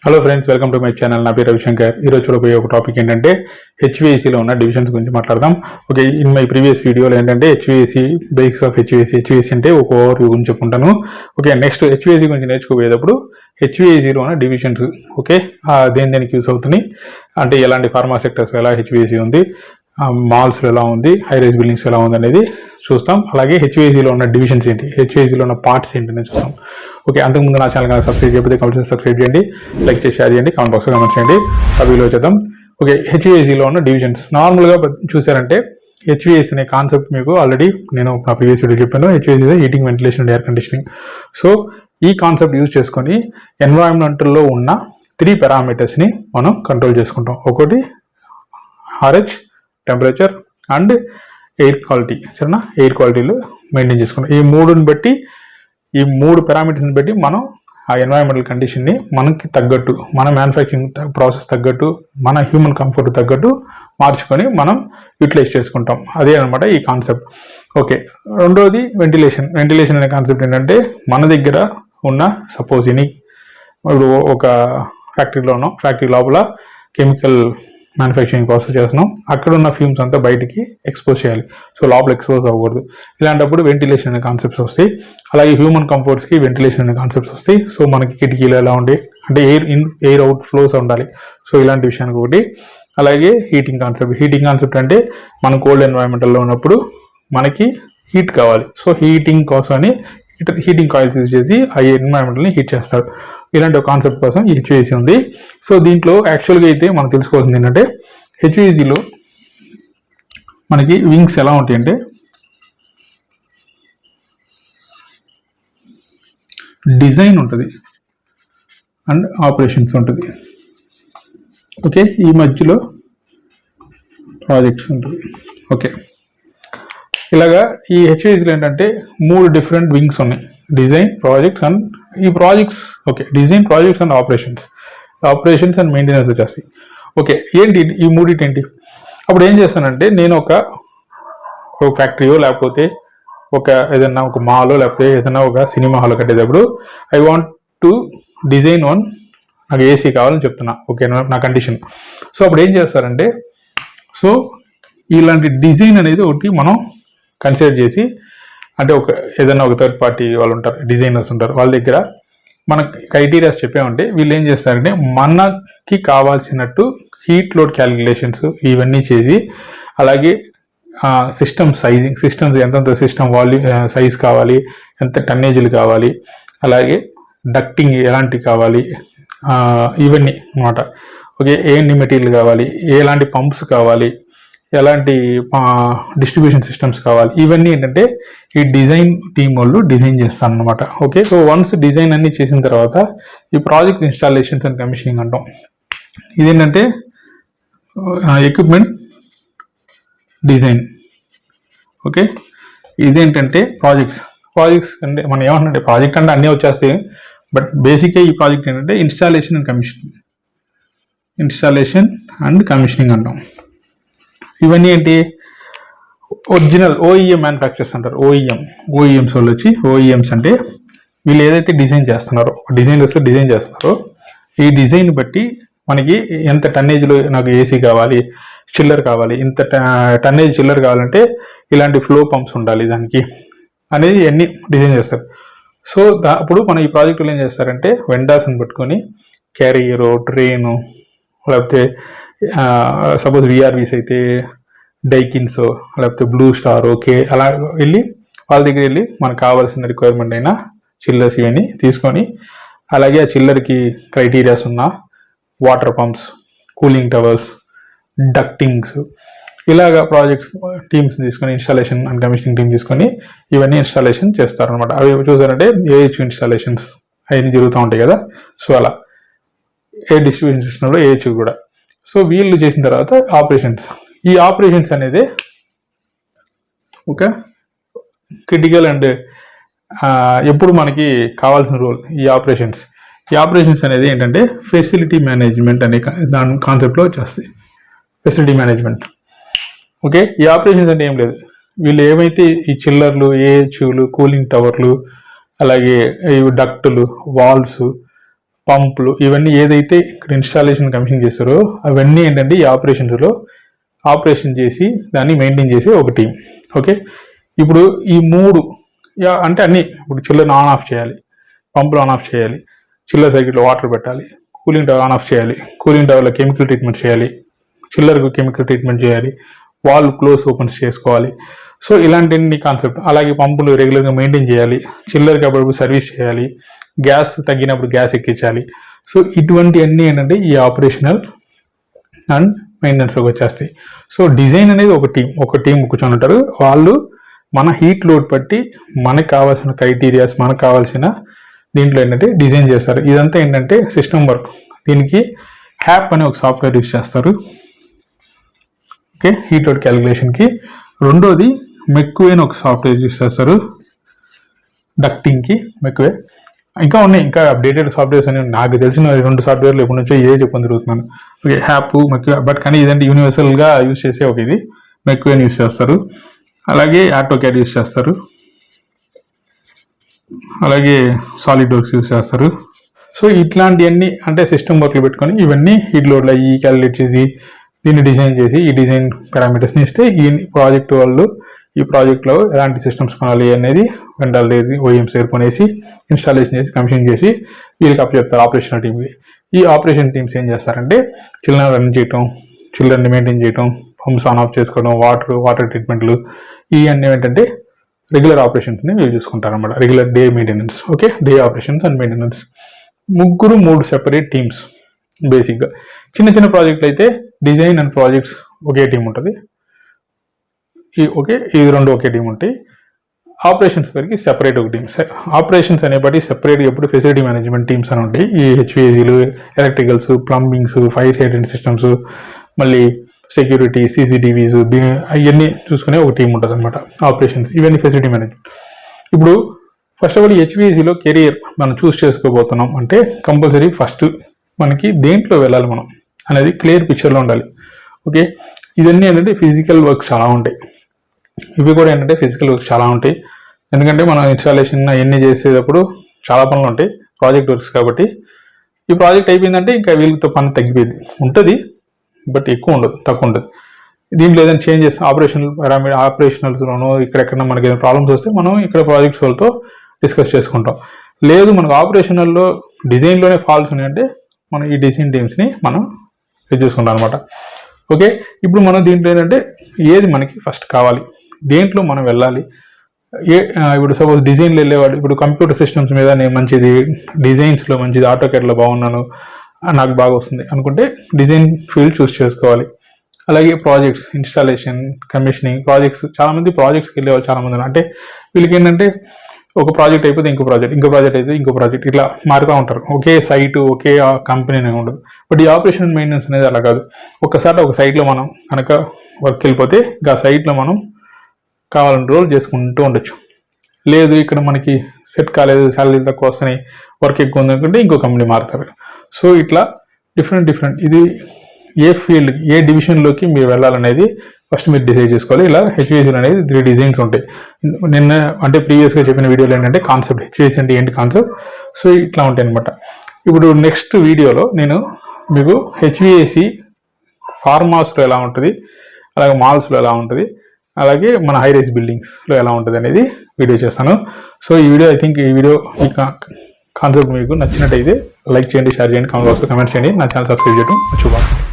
Hello friends, welcome to my channel. నా పేరు రవిశంకర్. ఈరోజు చూడబోయే ఒక టాపిక్ ఏంటంటే హెచ్విఏసీలో ఉన్న డివిజన్స్ గురించి మాట్లాడదాం. ఓకే, ఇన్ మై ప్రీవియస్ వీడియోలో ఏంటంటే హెచ్విఏసీ, బేసిక్స్ ఆఫ్ హెచ్విఏసీ అంటే ఒక ఓవర్వ్యూ గురించి చెప్పుకుంటాను. ఓకే, నెక్స్ట్ హెచ్విఏసీ గురించి నేర్చుకోబోయేటప్పుడు హెచ్విఏసీలో ఉన్న డివిజన్స్, ఓకే, దేనికి యూస్ అవుతుంది అంటే ఎలాంటి ఫార్మా సెక్టర్స్ ఎలా హెచ్విఏసీ ఉంది, మాల్స్లో ఎలా ఉంది, హై రైజ్ బిల్డింగ్స్ ఎలా ఉంది అనేది చూస్తాం. అలాగే హెచ్విఏసీలో ఉన్న డివిజన్స్ ఏంటి, హెచ్విఏసీలో ఉన్న పార్ట్స్ ఏంటి అనేది చూస్తాం. ఓకే, అంతకుముందు నా ఛానల్ సబ్స్క్రైబ్ చేయకపోతే కంపల్సరీ సబ్స్క్రైబ్ చేయండి, లైక్ చేసి షేర్ చేయండి, కామెంట్ బాక్స్లో కామెంట్ చేయండి. వీడియో చేద్దాం. ఓకే, హెచ్విఏసీలో ఉన్న డివిజన్స్ నార్మల్గా చూసారంటే హెచ్విఏసీ అనే కాన్సెప్ట్ మీకు ఆల్రెడీ నేను నా ప్రీవియస్ వీడియో చెప్పాను. HVAC heating, ventilation and air conditioning. So ఈ కాన్సెప్ట్ యూజ్ చేసుకొని ఎన్విరాన్మెంట్లో ఉన్న 3 పారామీటర్స్ని మనం కంట్రోల్ చేసుకుంటాం. ఒకటి RH, temperature and air quality. సరేనా, ఎయిర్ క్వాలిటీలు మెయింటైన్ చేసుకుంటాం. ఈ 3ని బట్టి, ఈ 3 పారామీటర్స్ని బట్టి మనం ఆ ఎన్వైరన్మెంటల్ కండిషన్ని మనకి తగ్గట్టు, మన మ్యానుఫ్యాక్చరింగ్ ప్రాసెస్ తగ్గట్టు, మన హ్యూమన్ కంఫర్ట్ తగ్గట్టు మార్చుకొని మనం యూటిలైజ్ చేసుకుంటాం. అదే అనమాట ఈ కాన్సెప్ట్. ఓకే, రెండోది వెంటిలేషన్. వెంటిలేషన్ అనే కాన్సెప్ట్ ఏంటంటే మన దగ్గర ఉన్న సపోజ్ ఇప్పుడు ఒక ఫ్యాక్టరీ లోపల కెమికల్ మ్యానుఫ్యాక్చరింగ్ ప్రాసెస్ చేస్తున్నాం. అక్కడ ఉన్న ఫ్యూమ్స్ అంతా బయటికి ఎక్స్పోజ్ చేయాలి. సో లోపల ఎక్స్పోజ్ అవ్వకూడదు. ఇలాంటప్పుడు వెంటిలేషన్ అనే కాన్సెప్ట్స్ వస్తాయి. అలాగే హ్యూమన్ కంఫర్ట్స్కి వెంటిలేషన్ అనే కాన్సెప్ట్స్ వస్తాయి. సో మనకి కిటికీలు ఎలా ఉండే అంటే ఎయిర్ అవుట్ ఫ్లోస్ ఉండాలి. సో ఇలాంటి విషయానికి ఒకటి. అలాగే హీటింగ్ కాన్సెప్ట్ అంటే మనం కోల్డ్ ఎన్వైరన్మెంట్లో ఉన్నప్పుడు మనకి హీట్ కావాలి. సో హీటింగ్ కోసమని హీటింగ్ కాయిల్స్ యూజ్ చేసి ఆ ఎన్వైరన్మెంట్ని హీట్ చేస్తారు. ఇలాంటి ఒక కాన్సెప్ట్ కోసం ఈ హెచ్విఏసీ ఉంది. సో దీంట్లో యాక్చువల్గా అయితే మనం తెలుసుకోవాల్సింది ఏంటంటే హెచ్విఏసీలో మనకి వింగ్స్ ఎలా ఉంటాయంటే డిజైన్ ఉంటుంది అండ్ ఆపరేషన్స్ ఉంటుంది. ఓకే, ఈ మధ్యలో ప్రాజెక్ట్స్ ఉంటుంది. ఓకే, ఇలాగా ఈ హెచ్విఏసీలో ఏంటంటే 3 డిఫరెంట్ వింగ్స్ ఉన్నాయి. డిజైన్, ప్రాజెక్ట్స్ అండ్ ఈ projects. Okay, design, projects and operations and maintenance వచ్చేస్తాయి. ఓకే, ఏంటి ఈ 3 ఏంటి? అప్పుడు ఏం చేస్తానంటే నేను ఒక ఫ్యాక్టరీయో లేకపోతే ఏదైనా ఒక మాలో లేకపోతే ఏదైనా ఒక సినిమా హాల్ కట్టేటప్పుడు ఐ వాంట్ టు డిజైన్ నాకు ఏసీ కావాలని చెప్తున్నా. ఓకే, నా కండిషన్. సో అప్పుడు ఏం చేస్తారంటే సో ఇలాంటి డిజైన్ అనేది ఒకటి మనం కన్సిడర్ చేసి, అంటే ఏదైనా ఒక థర్డ్ పార్టీ వాళ్ళు ఉంటారు, డిజైనర్స్ ఉంటారు, వాళ్ళ దగ్గర మనకు క్రైటీరియాస్ చెప్పామంటే వీళ్ళు ఏం చేస్తారంటే మనకి కావాల్సినట్టు హీట్ లోడ్ క్యాలిక్యులేషన్స్ ఇవన్నీ చేసి, అలాగే సిస్టమ్స్ ఎంతంత సిస్టమ్ సైజ్ కావాలి, ఎంత టన్నేజీలు కావాలి, అలాగే డక్టింగ్ ఎలాంటి కావాలి, ఇవన్నీ అన్నమాట. ఓకే, ఏంటి మెటీరియల్ కావాలి, ఎలాంటి పంప్స్ కావాలి, ఎలాంటి డిస్ట్రిబ్యూషన్ సిస్టమ్స్ కావాలి, ఇవన్నీ ఏంటంటే ఈ డిజైన్ టీమ్ వాళ్ళు డిజైన్ చేస్తాను అనమాట. ఓకే, సో వన్స్ డిజైన్ అన్ని చేసిన తర్వాత ఈ ప్రాజెక్ట్ ఇన్స్టాలేషన్స్ అండ్ కమిషనింగ్ అంటాం. ఇదేంటంటే ఎక్విప్మెంట్ డిజైన్. ఓకే, ఇదేంటంటే ప్రాజెక్ట్స్ అంటే మనం ఏమంటే ప్రాజెక్ట్ అంటే అన్నీ వచ్చేస్తాయి, బట్ బేసిక్గా ఈ ప్రాజెక్ట్ ఏంటంటే ఇన్స్టాలేషన్ అండ్ కమిషనింగ్ అంటాం. ఇవన్నీ ఏంటి, ఒరిజినల్ ఓఈఎం మ్యానుఫ్యాక్చర్స్ అంటారు. ఓఈఎంస్ వాళ్ళు వచ్చి, ఓఈఎంస్ అంటే వీళ్ళు ఏదైతే డిజైన్ చేస్తున్నారో, డిజైన్ చేస్తున్నారో ఈ డిజైన్ బట్టి మనకి ఎంత టన్నేజ్లో నాకు ఏసీ కావాలి, చిల్లర్ కావాలి, ఇంత టన్నేజ్ చిల్లర్ కావాలంటే ఇలాంటి ఫ్లో పంప్స్ ఉండాలి దానికి అనేది అన్ని డిజైన్ చేస్తారు. సో అప్పుడు మన ఈ ప్రాజెక్టులు ఏం చేస్తారంటే వెండర్స్ని పట్టుకొని క్యారియరు, ట్రైను, లేకపోతే సపోజ్ విఆర్వీస్ అయితే డైకిన్స్, లేకపోతే బ్లూ స్టార్, ఓకే, అలా వెళ్ళి వాళ్ళ దగ్గర వెళ్ళి మనకు కావాల్సిన రిక్వైర్మెంట్ అయినా చిల్లర్స్ ఇవన్నీ తీసుకొని, అలాగే ఆ చిల్లర్కి క్రైటీరియాస్ ఉన్న వాటర్ పంప్స్, కూలింగ్ టవర్స్, డక్టింగ్స్, ఇలాగా ప్రాజెక్ట్స్ టీమ్స్ తీసుకొని ఇన్స్టాలేషన్ అండ్ కమిషనింగ్ టీమ్ తీసుకొని ఇవన్నీ ఇన్స్టాలేషన్ చేస్తారనమాట. అవి చూసారంటే ఏహెచ్ ఇన్స్టాలేషన్స్ అవన్నీ జరుగుతూ ఉంటాయి కదా. సో అలా ఎయిర్ డిస్ట్రిబ్యూషన్ సిస్టంలో ఏహెచ్ కూడా. సో వీళ్ళు చేసిన తర్వాత ఈ ఆపరేషన్స్ అనేది ఒక క్రిటికల్ అండ్ ఎప్పుడు మనకి కావాల్సిన రోల్. ఈ ఆపరేషన్స్ అనేది ఏంటంటే ఫెసిలిటీ మేనేజ్మెంట్ అనే దాని కాన్సెప్ట్లో వచ్చేస్తాయి. Facility management. ఓకే, ఈ ఆపరేషన్స్ అంటే ఏం లేదు, వీళ్ళు ఏమైతే ఈ చిల్లర్లు, ఏహెచ్లు, కూలింగ్ టవర్లు, అలాగే డక్టులు, వాల్వ్స్, పంపులు ఇవన్నీ ఏదైతే ఇక్కడ ఇన్స్టాలేషన్ కమిషన్ చేస్తారో అవన్నీ ఏంటంటే ఈ ఆపరేషన్స్లో ఆపరేషన్ చేసి దాన్ని మెయింటైన్ చేసే ఒక టీం. ఓకే, ఇప్పుడు ఈ 3 అంటే అన్నీ ఇప్పుడు చిల్లర్ని ఆన్ ఆఫ్ చేయాలి, పంపులు ఆన్ ఆఫ్ చేయాలి, చిల్లర్ సర్క్యూట్లో వాటర్ పెట్టాలి, కూలింగ్ టవర్ ఆన్ ఆఫ్ చేయాలి, కూలింగ్ టవర్లో కెమికల్ ట్రీట్మెంట్ చేయాలి, చిల్లర్కు కెమికల్ ట్రీట్మెంట్ చేయాలి, వాల్ క్లోజ్ ఓపెన్స్ చేసుకోవాలి. సో ఇలాంటి కాన్సెప్ట్. అలాగే పంపులు రెగ్యులర్గా మెయింటైన్ చేయాలి, చిల్లర్కి అప్పుడప్పుడు సర్వీస్ చేయాలి, గ్యాస్ తగ్గినప్పుడు గ్యాస్ ఎక్కించాలి. సో ఇటువంటివన్నీ ఏంటంటే ఈ ఆపరేషనల్ అండ్ మెయింటెనెన్స్లోకి వచ్చేస్తాయి. సో డిజైన్ అనేది ఒక టీం కూర్చొని ఉంటారు. వాళ్ళు మన హీట్ లోడ్ బట్టి మనకు కావాల్సిన క్రైటీరియాస్, మనకు కావాల్సిన దీంట్లో ఏంటంటే డిజైన్ చేస్తారు. ఇదంతా ఏంటంటే సిస్టమ్ వర్క్. దీనికి హ్యాప్ అనే ఒక సాఫ్ట్వేర్ యూజ్ చేస్తారు. ఓకే, హీట్ లోడ్ క్యాలిక్యులేషన్కి. రెండోది మెక్వే అని ఒక సాఫ్ట్వేర్ యూజ్ చేస్తారు డక్టింగ్కి. మెక్వే ఇంకా ఉన్నాయి, ఇంకా అప్డేటెడ్ సాఫ్ట్వేర్స్ అని నాకు తెలిసిన 2 సాఫ్ట్వేర్లు ఎప్పటి నుంచో ఇదే చెప్పని తిరుగుతున్నాను. ఓకే, హ్యాప్, మెక్వే. బట్ కానీ ఇదంటే యూనివర్సల్గా యూజ్ చేసే ఒక ఇది మెక్వేని యూజ్ చేస్తారు. అలాగే ఆటోక్యాడ్ యూజ్ చేస్తారు, అలాగే సాలిడ్ వర్క్స్ యూజ్ చేస్తారు. సో ఇట్లాంటివన్నీ అంటే సిస్టమ్ వర్క్లు పెట్టుకొని ఇవన్నీ హీట్ లోడ్లు అయ్యి క్యాలిక్యులేట్ చేసి దీన్ని డిజైన్ చేసి ఈ డిజైన్ పారామీటర్స్ని ఇస్తే ఈ ప్రాజెక్ట్ వాళ్ళు ఈ ప్రాజెక్ట్లో ఎలాంటి సిస్టమ్స్ కొనాలి అనేది వెండర్ ఓఎంస్ కొనేసి ఇన్స్టాలేషన్ చేసి కమిషన్ చేసి వీళ్ళకి అప్పచెప్తారు ఆపరేషనల్ టీమ్కి. ఈ ఆపరేషన్ టీమ్స్ ఏం చేస్తారంటే చిల్లర్ని రన్ చేయటం, చిల్లర్ని మెయింటైన్ చేయటం, పంప్స్ ఆన్ ఆఫ్ చేసుకోవడం, వాటర్ ట్రీట్మెంట్లు, ఇవన్నీ ఏంటంటే రెగ్యులర్ ఆపరేషన్స్ని వీళ్ళు చూసుకుంటారు అనమాట. Regular day maintenance. Okay, day operations and maintenance. 3 separate teams బేసిక్గా. చిన్న ప్రాజెక్టులు అయితే design and projects okay team ఉంటుంది. ఇది 2 ఒకే టీం ఉంటాయి. ఆపరేషన్స్ వరకు సెపరేట్ ఒక టీమ్. ఆపరేషన్స్ అనేప్పటి సెపరేట్గా ఎప్పుడు ఫెసిలిటీ మేనేజ్మెంట్ టీమ్స్ అని ఉంటాయి. ఈ హెచ్విఏసీలు, ఎలక్ట్రికల్స్, ప్లంబింగ్స్, ఫైర్ హైడ్రెంట్ సిస్టమ్స్, మళ్ళీ సెక్యూరిటీ, సీసీటీవీస్, ఇవన్నీ చూసుకునే ఒక టీం ఉంటుంది అనమాట. ఆపరేషన్స్ ఇవన్నీ ఫెసిలిటీ మేనేజ్మెంట్. ఇప్పుడు ఫస్ట్ ఆఫ్ ఆల్ హెచ్విఏసీలో కెరియర్ మనం చూస్ చేసుకోబోతున్నాం అంటే కంపల్సరీ ఫస్ట్ మనకి దేంట్లో వెళ్ళాలి మనం అనేది క్లియర్ పిక్చర్లో ఉండాలి. ఓకే, ఇవన్నీ ఏంటంటే ఫిజికల్ వర్క్ చాలా ఉంటాయి. ఇవి కూడా ఏంటంటే ఫిజికల్ వర్క్ చాలా ఉంటాయి. ఎందుకంటే మనం ఇన్స్టాలేషన్ అవన్నీ చేసేటప్పుడు చాలా పనులు ఉంటాయి, ప్రాజెక్ట్ వర్క్స్ కాబట్టి. ఈ ప్రాజెక్ట్ అయిపోయిందంటే ఇంకా వీళ్ళతో పని తగ్గిపోయింది ఉంటుంది, బట్ ఎక్కువ ఉండదు, తక్కువ ఉంటుంది. దీంట్లో ఏదైనా చేంజెస్ ఆపరేషనల్స్లోనూ ఇక్కడెక్కడ మనకి ఏదైనా ప్రాబ్లమ్స్ వస్తే మనం ఇక్కడ ప్రాజెక్ట్స్ వాళ్ళతో డిస్కస్ చేసుకుంటాం. లేదు మనకు ఆపరేషనల్లో డిజైన్లోనే ఫాల్ట్స్ ఉన్నాయంటే మనం ఈ డిజైన్ టీమ్స్ని మనం ఇది చూసుకుంటాం అనమాట. ఓకే, ఇప్పుడు మనం దీంట్లో ఏంటంటే ఏది మనకి ఫస్ట్ కావాలి, దేంట్లో మనం వెళ్ళాలి. ఇప్పుడు సపోజ్ డిజైన్లు వెళ్ళేవాళ్ళు, ఇప్పుడు కంప్యూటర్ సిస్టమ్స్ మీద నేను మంచిది, డిజైన్స్లో మంచిది, ఆటోకేడ్లో బాగున్నాను, నాకు బాగా వస్తుంది అనుకుంటే డిజైన్ ఫీల్డ్ చూస్ చేసుకోవాలి. అలాగే ప్రాజెక్ట్స్, ఇన్స్టాలేషన్, కమిషనింగ్, ప్రాజెక్ట్స్. చాలామంది ప్రాజెక్ట్స్కి వెళ్ళేవాళ్ళు చాలామంది. అంటే వీళ్ళకి ఏంటంటే ఒక ప్రాజెక్ట్ అయిపోతే ఇంకో ప్రాజెక్ట్ అయితే ఇంకో ప్రాజెక్ట్, ఇట్లా మారుతూ ఉంటారు. ఒకే సైటు, ఒకే కంపెనీ అనేది ఉండదు. బట్ ఈ ఆపరేషన్ మెయింటెనెన్స్ అనేది అలా కాదు. ఒక్కసారి ఒక సైట్లో మనం కనుక వర్క్ వెళ్ళిపోతే ఇంకా సైట్లో మనం కావాలని రోల్ చేసుకుంటూ ఉండొచ్చు. లేదు ఇక్కడ మనకి సెట్ కాలేదు, శాలరీ తక్కువ వస్తున్నాయి, వర్క్ ఎక్కువ ఉంది అనుకుంటే ఇంకో కంపెనీ మారుతారు. సో ఇట్లా డిఫరెంట్ ఇది ఏ ఫీల్డ్, ఏ డివిజన్లోకి మీరు వెళ్ళాలనేది ఫస్ట్ మీరు డిసైడ్ చేసుకోవాలి. ఇలా హెచ్విఏసీలు అనేది 3 డిజైన్స్ ఉంటాయి. నిన్న అంటే ప్రీవియస్గా చెప్పిన వీడియోలో ఏంటంటే కాన్సెప్ట్, హెచ్విఏసీ అంటే ఏంటి కాన్సెప్ట్. సో ఇట్లా ఉంటాయి అనమాట. ఇప్పుడు నెక్స్ట్ వీడియోలో నేను మీకు హెచ్విఏసీ ఫార్మాస్లో ఎలా ఉంటుంది, అలాగే మాల్స్లో ఎలా ఉంటుంది, అలాగే మన హై రైజ్ బిల్డింగ్స్లో ఎలా ఉంటుంది అనేది వీడియో చేస్తాను. సో ఈ వీడియో ఈ కాన్సెప్ట్ మీకు నచ్చినట్టయితే లైక్ చేయండి, షేర్ చేయండి, కామెంట్ బాక్స్లో కమెంట్ చేయండి. నా ఛానల్ సబ్స్క్రైబ్ చేయడం మర్చిపోకండి.